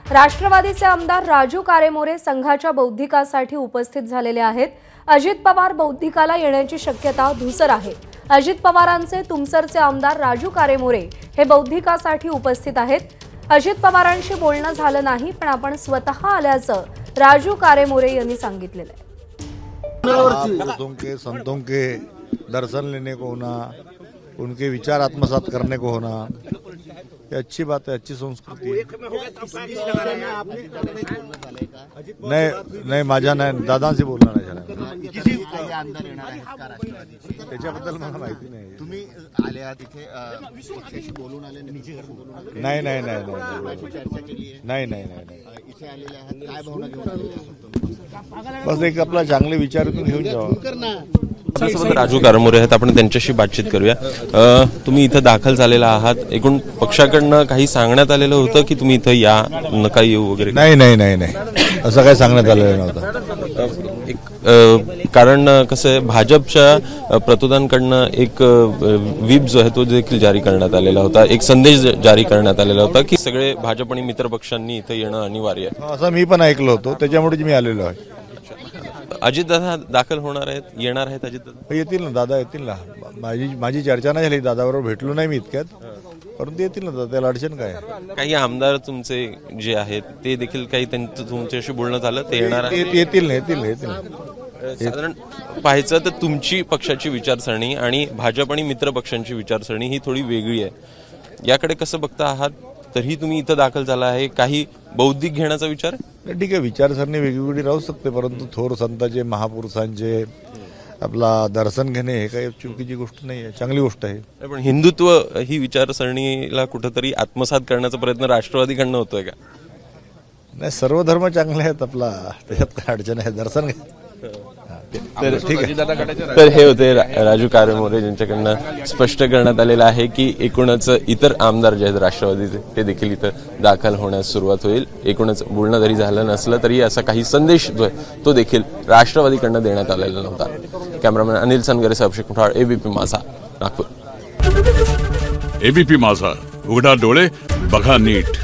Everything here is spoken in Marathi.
राष्ट्रवादीचे आमदार राजू कारेमोरे संघाच्या बौद्धिकासाठी उपस्थित झालेले आहेत। अजित पवार बौद्धिकाला येण्याची शक्यता धुसर आहे। अजित पवारांचे तुमसरचे आमदार राजू कारेमोरे हे बौद्धिकासाठी उपस्थित आहेत। अजित पवारांशी बोलणं झालं नाही, पण आपण स्वतः आल्याचं राजू कारेमोरे यांनी सांगितलेलं आहे। संतों के दर्शन लेने को होना, उनके विचार आत्मसात करने को होना, ये अच्छी बात है, अच्छी संस्कृति है। नहीं माझ्या नाही, दादांशी बोलणार नाही झाला। त्याच्याबद्दल मला माहिती नाही। तुम्ही आले आहात इथे पक्षाशी बोलून आले, नाही चर्चा केली आहे? नाही इथे आलेले आहात, काय भावना घेऊन आलेले? बस एक आपला चांगले विचार घेऊन जावा। राजू कारेमोरे आहेत, आपण त्यांच्याशी बातचीत करूया। तुम्ही इथं दाखल झालेला आहात, एकूण पक्षाकडनं काही सांगण्यात आलेलं होतं की तुम्ही इथं या नका येऊ वगैरे? नाही असं काही सांगण्यात आलेलं नव्हतं। कारण कसं आहे, भाजपच्या प्रतोदांकडनं एक व्हीप जो आहे तो देखील जारी करण्यात आलेला होता, एक संदेश जारी करण्यात आलेला होता की सगळे भाजप आणि मित्र पक्षांनी इथं येणं अनिवार्य आहे। असं मी पण ऐकलं होतं, त्याच्यामुळे मी आलेलो आहे। अजितदादा दाखल होणार आहेत, येणार आहेत अजितदादा? येतील ना, दादा येतील ना। माझी चर्चा नाही झाली, दादाबरोबर भेटलो नाही मी इतक्यात, परंतु येतील ना दादा, त्याला अडचण काय? काही आमदार तुमचे जे आहेत ते देखील काही त्यांचं तुमच्याशी बोलणं झालं, ते येणार येतील ना। साधारण पाहायचं तर तुमची पक्षाची विचारसरणी आणि भाजप आणि मित्र पक्षांची विचारसरणी ही थोडी वेगळी आहे। याकडे कसं बघता आहात? तरीही तुम्ही इथं दाखल झाला आहे, काही बौद्धिक घेण्याचा विचार? ठीक आहे, विचारसरणी वेगवेगळी राहू शकते, परंतु थोर संतांचे, महापुरुषांचे आपला दर्शन घेणे हे काही चुकीची गोष्ट नाही आहे, चांगली गोष्ट आहे। पण हिंदुत्व ही विचारसरणीला कुठेतरी आत्मसात करण्याचा प्रयत्न राष्ट्रवादीकडनं होतोय का? नाही, सर्व धर्म चांगले आहेत, आपला त्याच्यात काय अडचण आहे, दर्शन घ्या। ठीक आहे, तर हे होते राजू कारेमोरे, ज्यांच्याकडनं स्पष्ट करण्यात आलेलं आहे की एकूणच इतर आमदार जे आहेत राष्ट्रवादीचे ते देखील इथं दाखल होण्यास सुरुवात होईल। एकूणच बोलणं जरी झालं नसलं तरी असा काही संदेश जो आहे तो देखील राष्ट्रवादीकडनं देण्यात आलेला नव्हता। कॅमेरामॅन अनिल सनगरे, अभिषेक मुठाळ, एबीपी माझा, नागपूर। एबीपी माझा, उघडा डोळे बघा नीट।